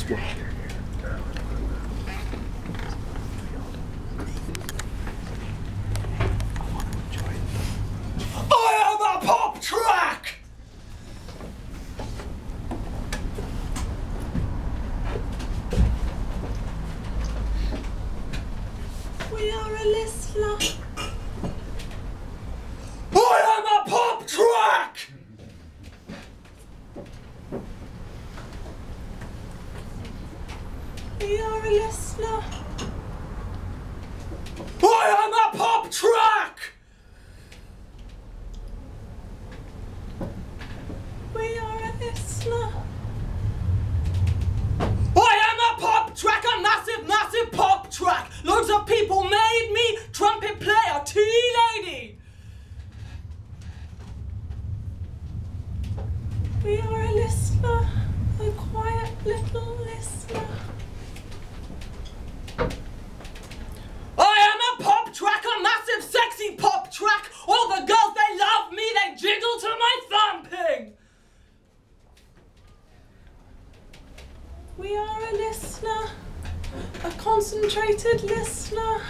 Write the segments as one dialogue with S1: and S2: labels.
S1: I am a pop track!
S2: We are a listener.
S1: I am a pop track!
S2: We are a listener.
S1: I am a pop track!
S2: We are a listener.
S1: I am a pop track, a massive, massive pop track. Loads of people made me trumpet player, tea lady.
S2: We are a listener, a quiet little listener.
S1: I am a pop track, a massive, sexy pop track. All the girls, they love me, they jiggle to my thumping.
S2: We are a listener, a concentrated listener.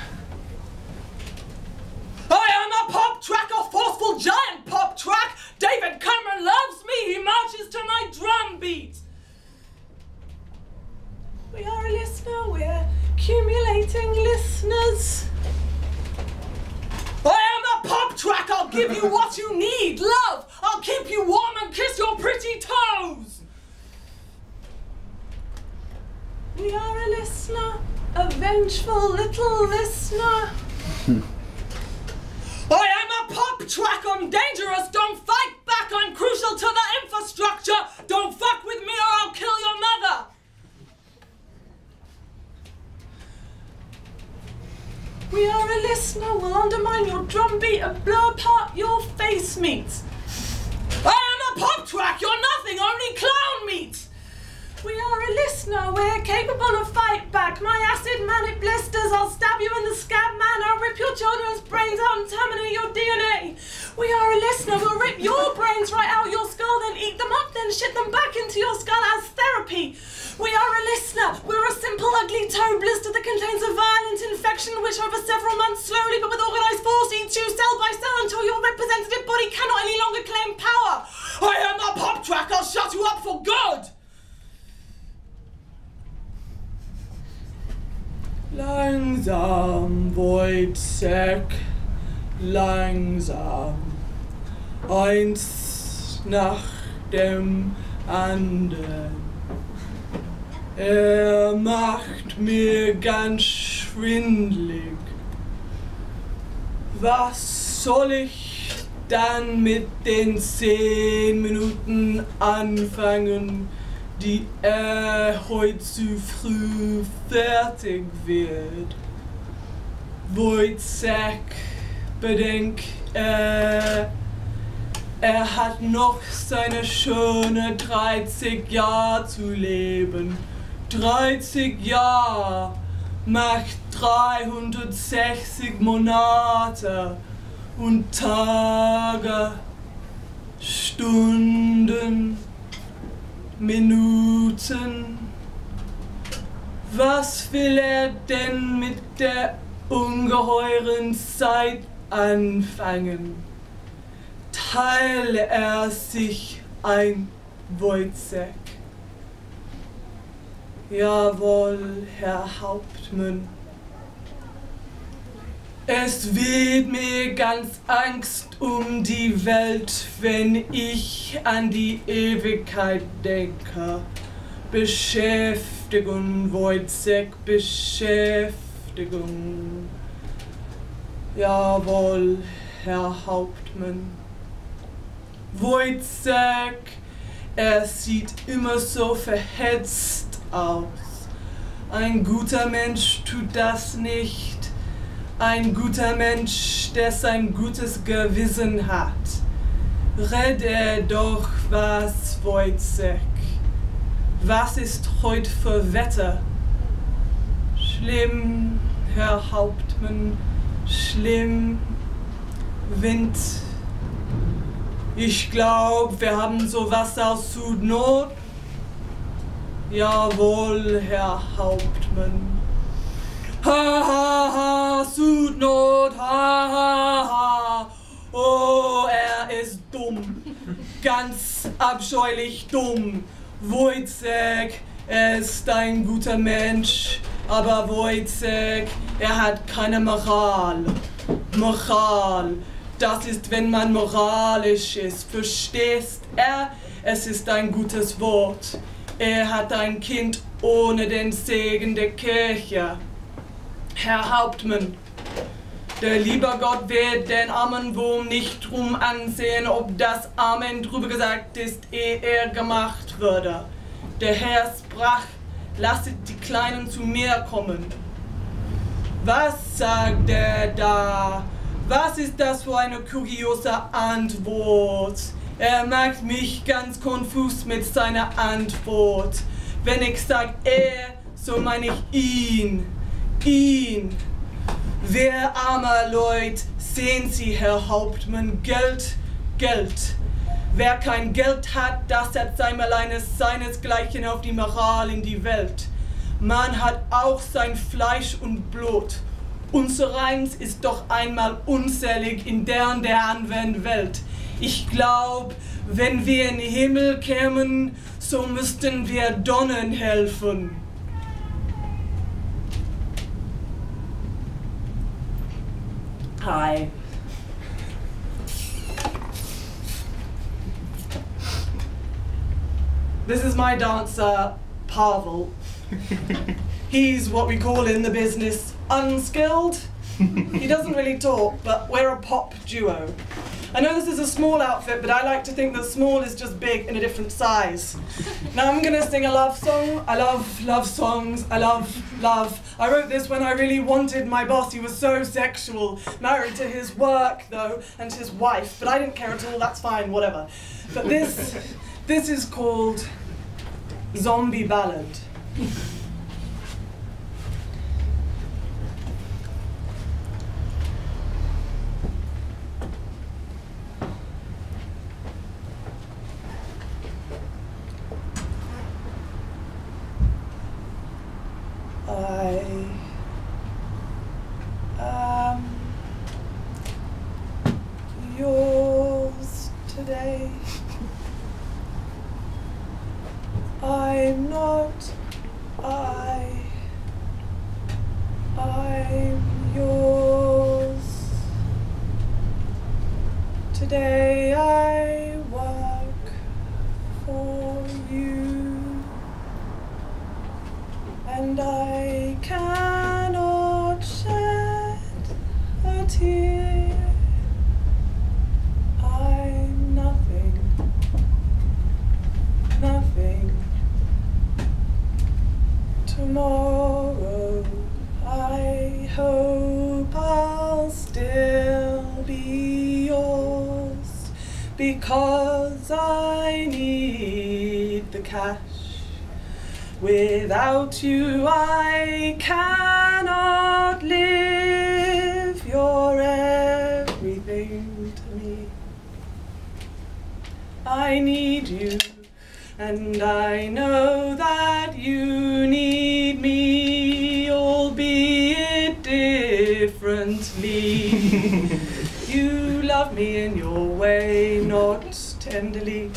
S1: I am a pop track, a forceful giant pop track. David Cameron loves me, he marches to my drum beat.
S2: We are a listener, we're accumulating listeners.
S1: I am a pop track, I'll give you what you need, love. I'll keep you warm and kiss your pretty toes.
S2: We are a listener, a vengeful little listener.
S1: I am a pop track, I'm dangerous, don't fight back, I'm crucial to the infrastructure. Don't fuck with me or I'll kill your mother.
S2: We are a listener, we'll undermine your drum beat and blow apart your face meat.
S1: I am a pop track, you're nothing, only clown meat.
S2: We are a listener, we're capable of fight back. My acid manic blisters, I'll stab you in the scab man, I'll rip your children's brains out and terminate your DNA. We are a listener, we'll rip your brains right out your skull, then eat them up, then shit them back into your skull as therapy. We are a listener, we're a simple ugly toe blister that contains a violent infection which over several months slowly but with organised force eats you cell by cell until your representative body cannot any longer claim power.
S1: I am a pop track, I'll shut you up for good. Langsam, Wojciech, langsam, eins nach dem anderen. Macht mir ganz schwindlig. Was soll ich dann mit den 10 Minuten anfangen, die heute zu früh fertig wird? Wojciech, bedenk, er hat noch seine schöne 30 Jahre zu leben. 30 Jahre macht 360 Monate und Tage, Stunden, Minuten. Was will er denn mit der ungeheuren Zeit anfangen? Teile er sich ein, Wojciech? Jawohl, Herr Hauptmann. Es wird mir ganz Angst um die Welt, wenn ich an die Ewigkeit denke. Beschäftigung, Wojciech, Beschäftigung. Jawohl, Herr Hauptmann. Wojciech, er sieht immer so verhetzt aus. Ein guter Mensch tut das nicht. Ein guter Mensch, der sein gutes Gewissen hat. Rede doch was, Wojciech. Was ist heute für Wetter? Schlimm, Herr Hauptmann, schlimm. Wind. Ich glaube, wir haben sowas aus Südnord. Jawohl, Herr Hauptmann. Ha, ha, ha, Sudnot, ha, ha, ha. Oh, er ist dumm. Ganz abscheulich dumm. Wojciech, er ist ein guter Mensch, aber Wojciech, er hat keine Moral. Moral, das ist, wenn man moralisch ist. Verstehst er? Es ist ein gutes Wort. Er hat ein Kind ohne den Segen der Kirche. Herr Hauptmann, der liebe Gott wird den armen Wurm nicht drum ansehen, ob das Amen drüber gesagt ist, ehe er gemacht würde. Der Herr sprach, lasset die Kleinen zu mir kommen. Was sagt er da? Was ist das für eine kuriose Antwort? Er macht mich ganz konfus mit seiner Antwort. Wenn ich sage er, so meine ich ihn. Ihn. Wer armer Leute, sehen Sie, Herr Hauptmann, Geld, Geld. Wer kein Geld hat, das hat seinesgleichen auf die Moral in die Welt. Man hat auch sein Fleisch und Blut. Unsereins ist doch einmal unzählig in der anderen Welt. Ich glaub, wenn wir in den Himmel kämen, so müssten wir Donnen helfen. Hi. This is my dancer, Pavel. He's what we call in the business unskilled. He doesn't really talk, but we're a pop duo. I know this is a small outfit, but I like to think that small is just big in a different size. Now I'm gonna sing a love song. I love love songs. I love love. I wrote this when I really wanted my boss. He was so sexual. Married to his work, though, and his wife. But I didn't care at all. That's fine, whatever. But this is called Zombie Ballad. I am yours today. I'm not I'm yours. Today I work for you, and I cannot shed a tear. I'm nothing, nothing. Tomorrow I hope I'll still be yours, because I need the cash. Without you I cannot live. You're everything to me. I need you, and I know that you need me, albeit differently. You love me in your way, not tenderly.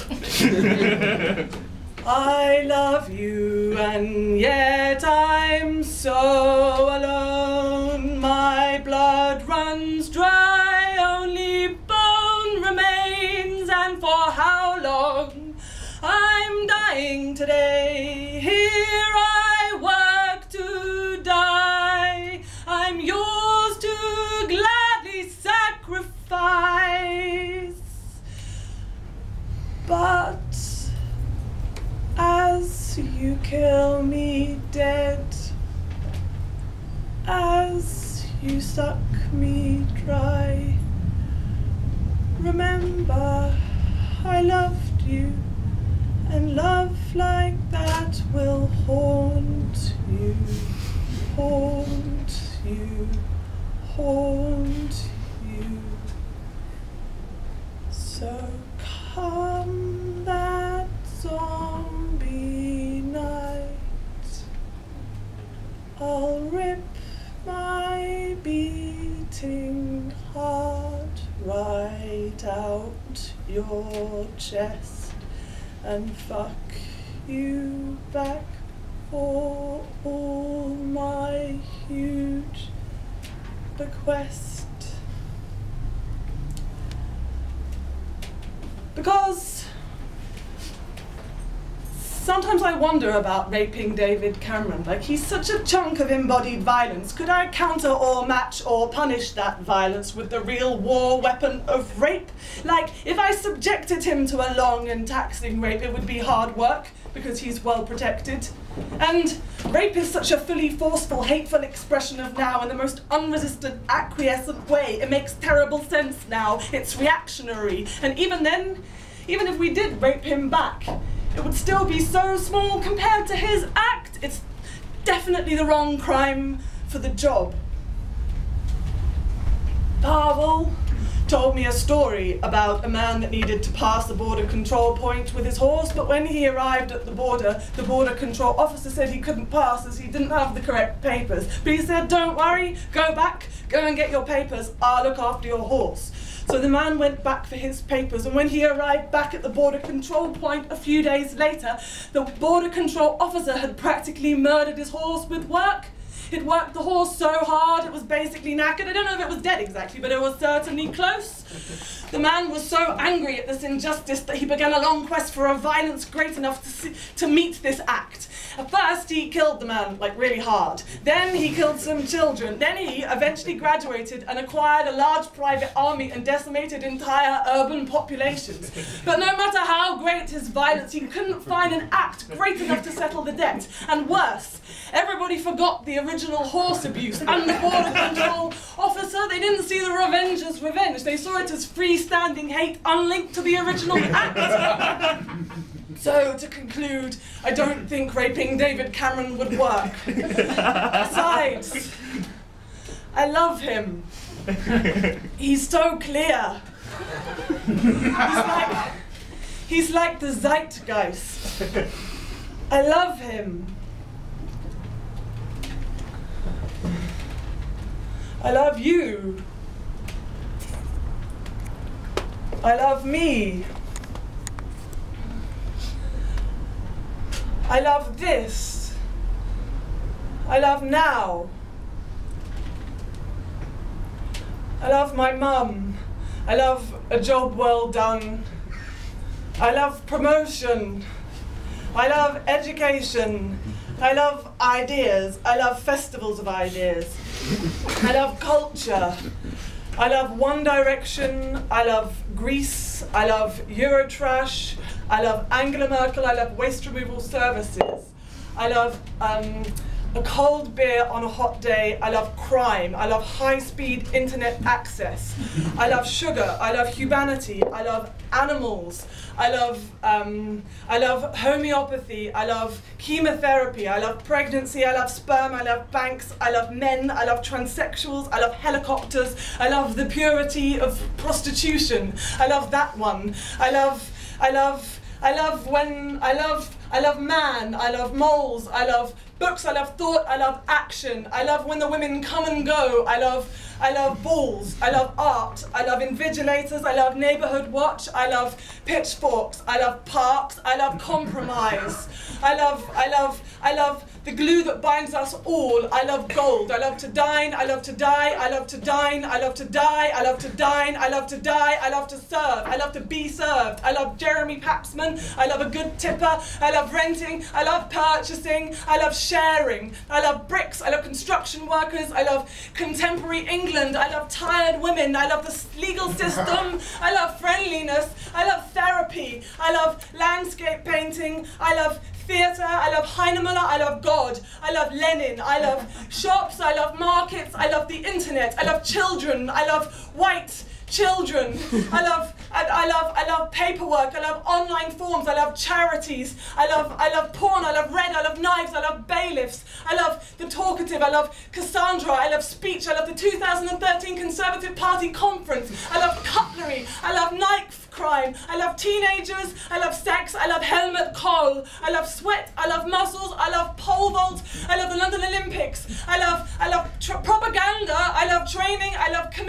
S1: I love you, and yet I'm so alone. My blood runs dry, only bone remains, and for how long? I'm dying today. Here I work to die. I'm yours to gladly sacrifice. But as you kill me dead, as you suck me dry, remember I loved you, and love like that will haunt you, haunt you, haunt you. So come that zombie night. your chest and fuck you back for all my huge bequest. Because sometimes I wonder about raping David Cameron. Like, he's such a chunk of embodied violence. Could I counter or match or punish that violence with the real war weapon of rape? Like, if I subjected him to a long and taxing rape, it would be hard work because he's well protected. And rape is such a fully forceful, hateful expression of now in the most unresistant, acquiescent way. It makes terrible sense now. It's reactionary. And even then, even if we did rape him back, it would still be so small compared to his act. It's definitely the wrong crime for the job. Pavel told me a story about a man that needed to pass the border control point with his horse, but when he arrived at the border control officer said he couldn't pass as he didn't have the correct papers. But he said, don't worry, go back, go and get your papers, I'll look after your horse. So the man went back for his papers, and when he arrived back at the border control point a few days later, the border control officer had practically murdered his horse with work. He'd worked the horse so hard it was basically knackered. I don't know if it was dead exactly, but it was certainly close. The man was so angry at this injustice that he began a long quest for a violence great enough to meet this act. At first, he killed the man, like, really hard. Then he killed some children. Then he eventually graduated and acquired a large private army and decimated entire urban populations. But no matter how great his violence, he couldn't find an act great enough to settle the debt. And worse, everybody forgot the original horse abuse, and the border control officer, they didn't see the revenge as revenge. They saw it as freestanding hate unlinked to the original act. So, to conclude, I don't think raping David Cameron would work. Besides, I love him. He's so clear. He's like the zeitgeist. I love him. I love you. I love me. I love this. I love now. I love my mum. I love a job well done. I love promotion. I love education. I love ideas. I love festivals of ideas. I love culture. I love One Direction. I love Greece. I love Eurotrash. I love Angela Merkel. I love waste removal services. I love a cold beer on a hot day. I love crime. I love high-speed internet access. I love sugar. I love humanity. I love animals. I love homeopathy. I love chemotherapy. I love pregnancy. I love sperm. I love banks. I love men. I love transsexuals. I love helicopters. I love the purity of prostitution. I love that one. I love man. I love moles. I love books. I love thought. I love action. I love when the women come and go. I love balls. I love art. I love invigilators. I love neighborhood watch. I love pitchforks. I love parks. I love compromise. I love the glue that binds us all. I love gold. I love to dine. I love to die. I love to dine. I love to die. I love to dine. I love to die. I love to serve. I love to be served. I love Jeremy Papsman. I love a good tipper. I love renting. I love purchasing. I love sharing. I love bricks. I love construction workers. I love contemporary England. I love tired women. I love the legal system. I love friendliness. I love therapy. I love landscape painting. I love theatre. I love Heinemüller. I love God. I love Lenin. I love shops. I love markets. I love the internet. I love children. I love white children. I love paperwork. I love online forms. I love charities. I love porn. I love red. I love knives. I love bailiffs. I love the talkative. I love Cassandra. I love speech. I love the 2013 Conservative Party conference. I love cutlery. I love knife crime. I love teenagers. I love sex. I love Helmut Kohl. I love sweat. I love muscles. I love pole vault. I love the London Olympics. I love propaganda. I love training. I love commitment.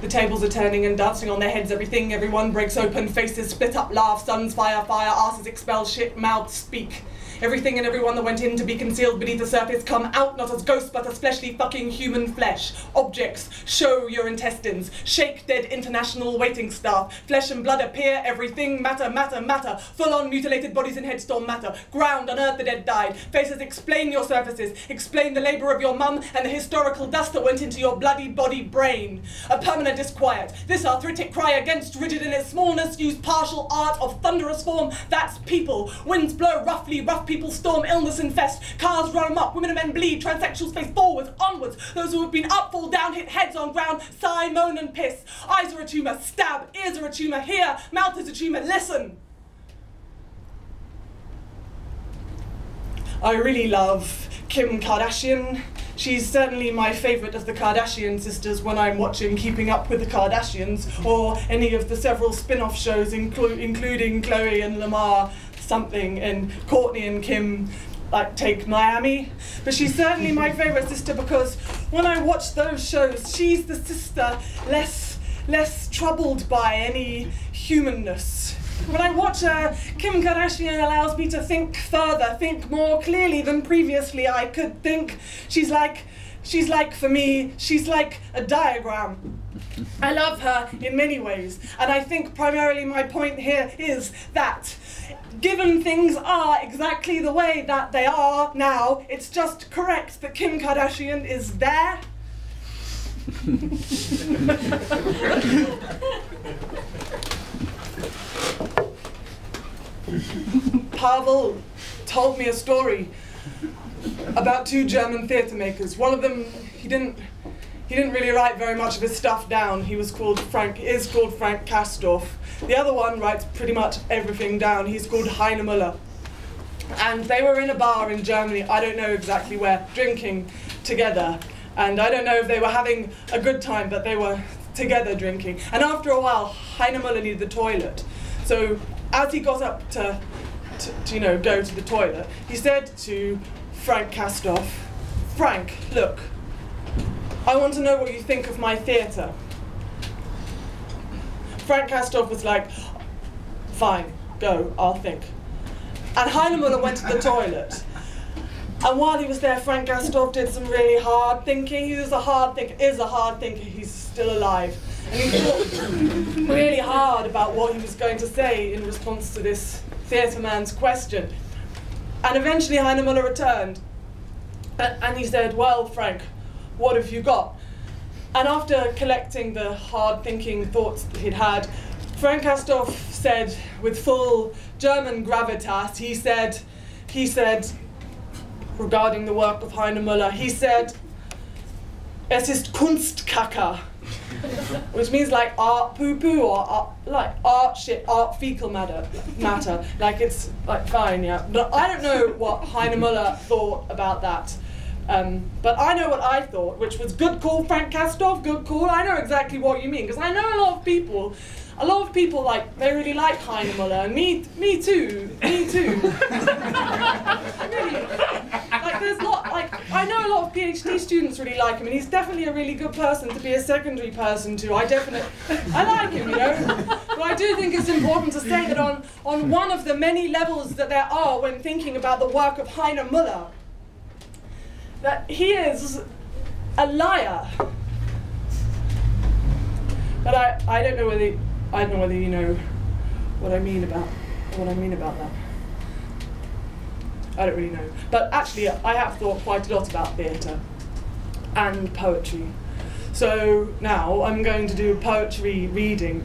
S1: The tables are turning and dancing on their heads, everyone breaks open, faces split up, laugh, suns fire, asses expel, shit, mouths speak. Everything and everyone that went in to be concealed beneath the surface come out not as ghosts but as fleshly fucking human flesh. Objects, show your intestines, shake dead international waiting staff, flesh and blood appear, everything, matter, full-on mutilated bodies in headstorm matter, ground, unearth the dead died, faces explain your surfaces, explain the labour of your mum and the historical dust that went into your bloody body brain. A permanent disquiet, this arthritic cry against rigid in its smallness, use partial art of thunderous form, that's people, winds blow roughly, rough people storm, illness infest, cars run amok, women and men bleed, transsexuals face forwards, onwards, those who have been up fall down, hit heads on ground, sigh, moan and piss, eyes are a tumour, stab, ears are a tumour, hear, mouth is a tumour, listen. I really love Kim Kardashian. She's certainly my favourite of the Kardashian sisters when I'm watching Keeping Up with the Kardashians or any of the several spin-off shows including Chloe and Lamar something and Courtney and Kim like Take Miami. But she's certainly my favourite sister because when I watch those shows, she's the sister less troubled by any humanness. When I watch her, Kim Kardashian allows me to think further, think more clearly than previously I could think. She's like, for me, she's like a diagram. I love her in many ways, and I think primarily my point here is that given things are exactly the way that they are now, it's just correct that Kim Kardashian is there. Pavel told me a story about two German theatre makers. One of them, he didn't really write very much of his stuff down. Is called Frank Kastorf. The other one writes pretty much everything down. He's called Heine Müller. And they were in a bar in Germany, I don't know exactly where, drinking together. And I don't know if they were having a good time, but they were together drinking. And after a while, Heine Müller needed the toilet. So as he got up to go to the toilet, he said to Frank Kastorf, "Frank, look, I want to know what you think of my theatre." Frank Kastorf was like, "Fine, go, I'll think." And Heine Müller went to the toilet. And while he was there, Frank Kastorf did some really hard thinking. He was a hard thinker, he's still alive. And he thought really hard about what he was going to say in response to this theatre man's question. And eventually Heine Müller returned. And he said, "Well, Frank, what have you got?" And after collecting the hard-thinking thoughts that he'd had, Frank Kastorf said, with full German gravitas, he said, regarding the work of Heine Müller, he said, "Es ist Kunstkacke," which means like art poo-poo or like art shit, art fecal matter. Like it's like fine, yeah. But I don't know what Heine Müller thought about that. But I know what I thought, which was good call, Frank Kastorf, good call. I know exactly what you mean, because I know a lot of people like, they really like Heine Müller, and me too. Really, like there's I know a lot of PhD students really like him, and he's definitely a really good person to be a secondary person to. I like him, But I do think it's important to say that on one of the many levels that there are when thinking about the work of Heine Müller, that he is a liar. But I don't know whether you know what I mean about that. I don't really know. But actually I have thought quite a lot about theatre and poetry. So now I'm going to do a poetry reading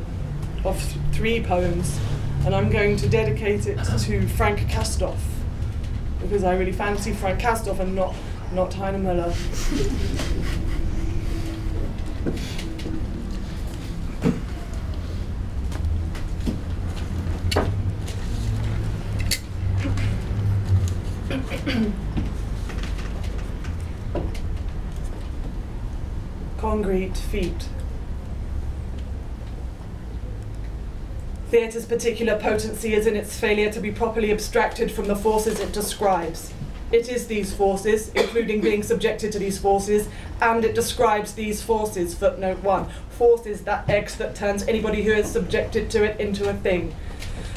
S1: of 3 poems, and I'm going to dedicate it to Frank Kastorf, because I really fancy Frank Kastorf and not Heine Müller. Concrete feet. Theatre's particular potency is in its failure to be properly abstracted from the forces it describes. It is these forces, including being subjected to these forces, and it describes these forces, footnote 1. Force is that X that turns anybody who is subjected to it into a thing.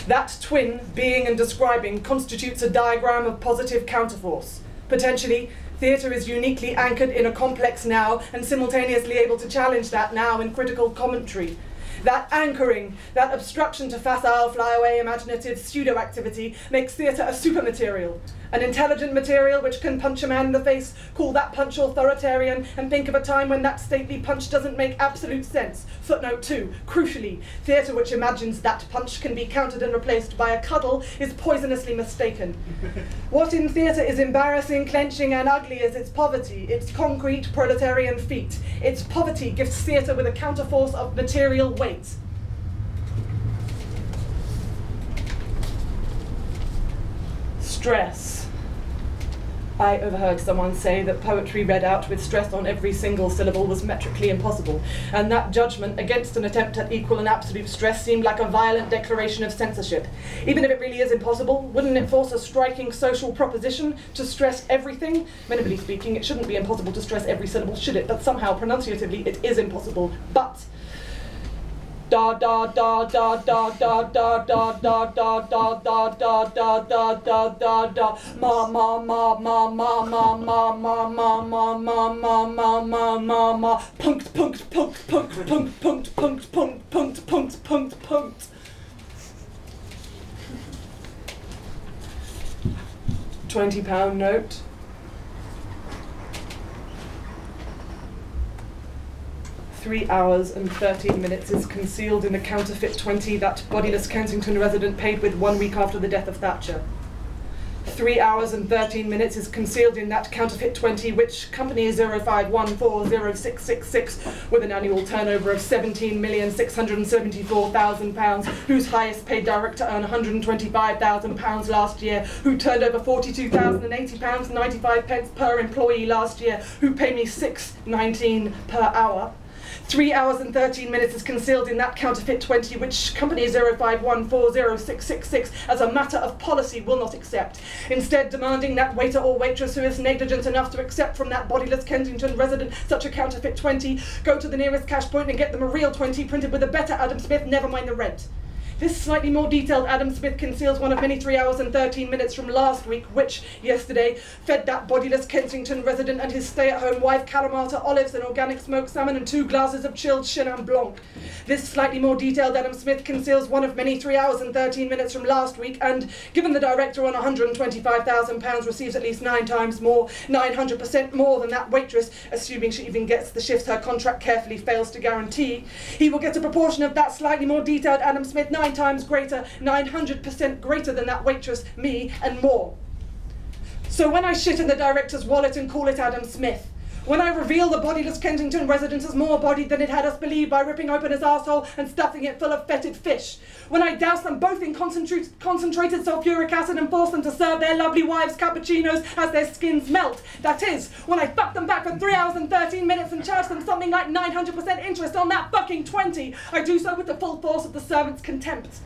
S1: That twin, being and describing, constitutes a diagram of positive counterforce. Potentially, theatre is uniquely anchored in a complex now and simultaneously able to challenge that now in critical commentary. That anchoring, that obstruction to facile, flyaway, imaginative pseudo-activity makes theatre a supermaterial, an intelligent material which can punch a man in the face, call that punch authoritarian, and think of a time when that stately punch doesn't make absolute sense. Footnote 2, crucially, theatre which imagines that punch can be countered and replaced by a cuddle is poisonously mistaken. What in theatre is embarrassing, clenching, and ugly is its poverty, its concrete proletarian feat. Its poverty gifts theatre with a counterforce of material weight. Stress. I overheard someone say that poetry read out with stress on every single syllable was metrically impossible, and that judgment against an attempt at equal and absolute stress seemed like a violent declaration of censorship. Even if it really is impossible, wouldn't it force a striking social proposition to stress everything? Minimally speaking, it shouldn't be impossible to stress every syllable, should it? But somehow, pronunciatively, it is impossible. But da da da da da da da da da da da da da da da da da da ma ma ma ma ma ma ma ma ma ma ma ma ma ma ma ma punct punct punct punct punct punct punct punct punct punct punct punct. £20 note. "3 hours and 13 minutes is concealed in a counterfeit 20 that bodiless Kensington resident paid with 1 week after the death of Thatcher. 3 hours and 13 minutes is concealed in that counterfeit 20 which company 05140666 with an annual turnover of £17,674,000, whose highest paid director earned £125,000 last year, who turned over £42,080 95 pence per employee last year, who pay me £6.19 per hour. 3 hours and 13 minutes is concealed in that counterfeit 20 which company 05140666 as a matter of policy will not accept, instead demanding that waiter or waitress who is negligent enough to accept from that bodiless Kensington resident such a counterfeit 20 go to the nearest cash point and get them a real 20 printed with a better Adam Smith, never mind the rent. This slightly more detailed Adam Smith conceals one of many 3 hours and 13 minutes from last week, which, yesterday, fed that bodiless Kensington resident and his stay-at-home wife calamari to olives and organic smoked salmon and 2 glasses of chilled Chenin Blanc. This slightly more detailed Adam Smith conceals one of many 3 hours and 13 minutes from last week, and, given the director on £125,000 receives at least 9 times more, 900% more than that waitress, assuming she even gets the shifts her contract carefully fails to guarantee, he will get a proportion of that slightly more detailed Adam Smith 9 times greater, 900% greater than that waitress, me, and more. So when I shit in the director's wallet and call it Adam Smith, when I reveal the bodiless Kensington resident as more bodied than it had us believe by ripping open his arsehole and stuffing it full of fetid fish, when I douse them both in concentrated sulfuric acid and force them to serve their lovely wives cappuccinos as their skins melt, that is, when I fuck them back for 3 hours and 13 minutes and charge them something like 900% interest on that fucking 20, I do so with the full force of the servant's contempt.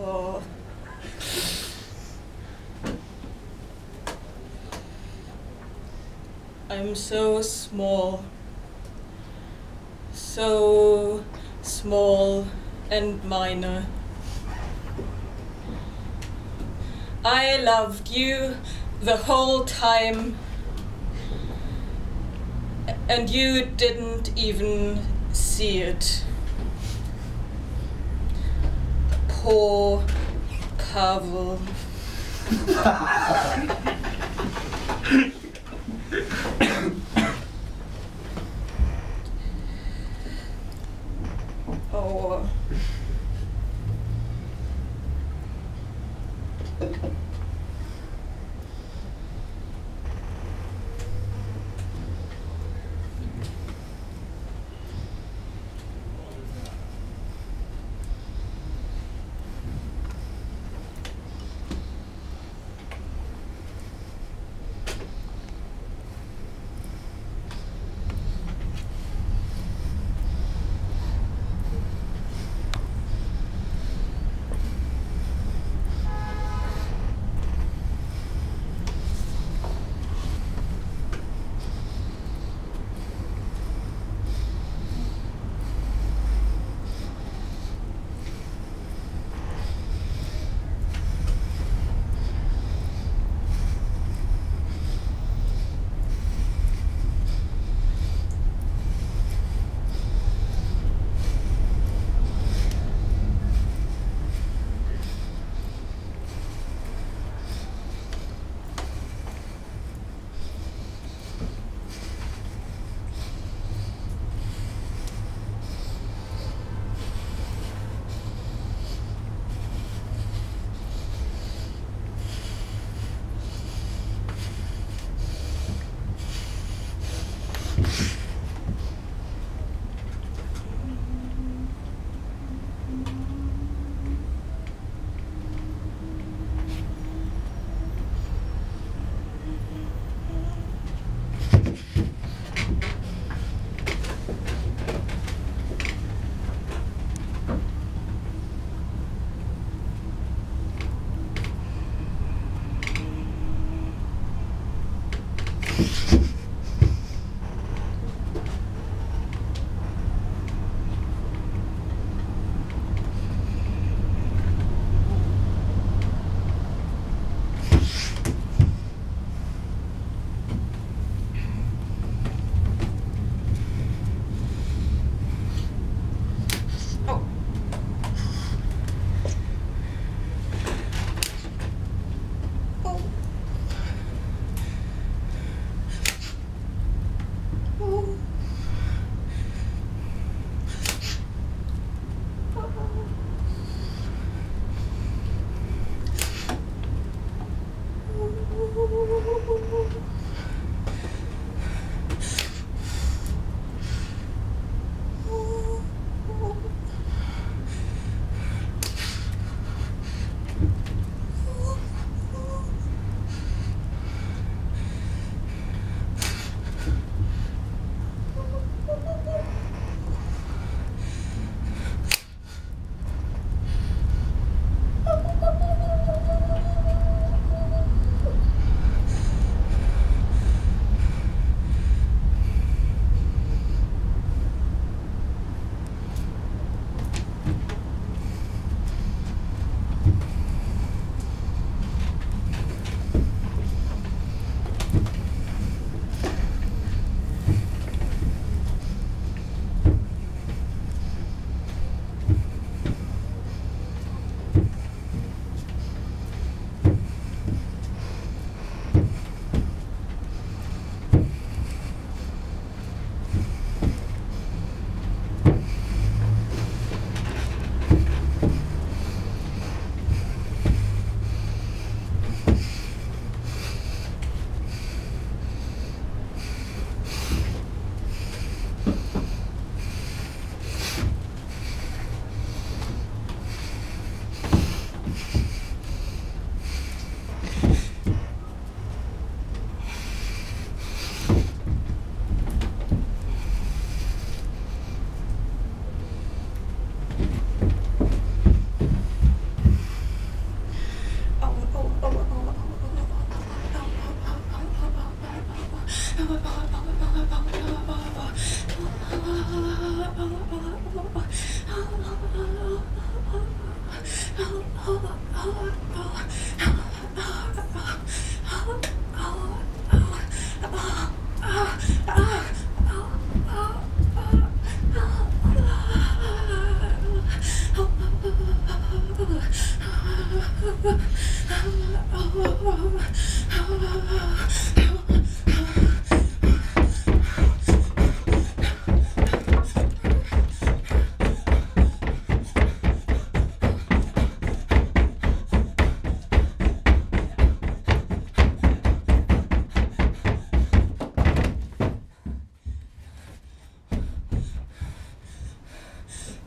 S1: Oh. I'm so small and minor. I loved you the whole time, and you didn't even see it. Poor Carvel. Oh.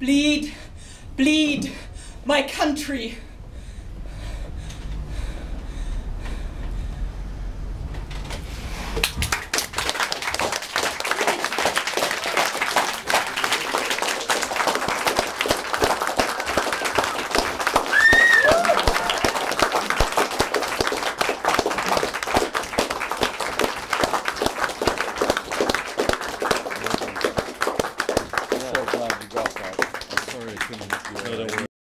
S1: Bleed, bleed, my country.
S3: No, don't worry.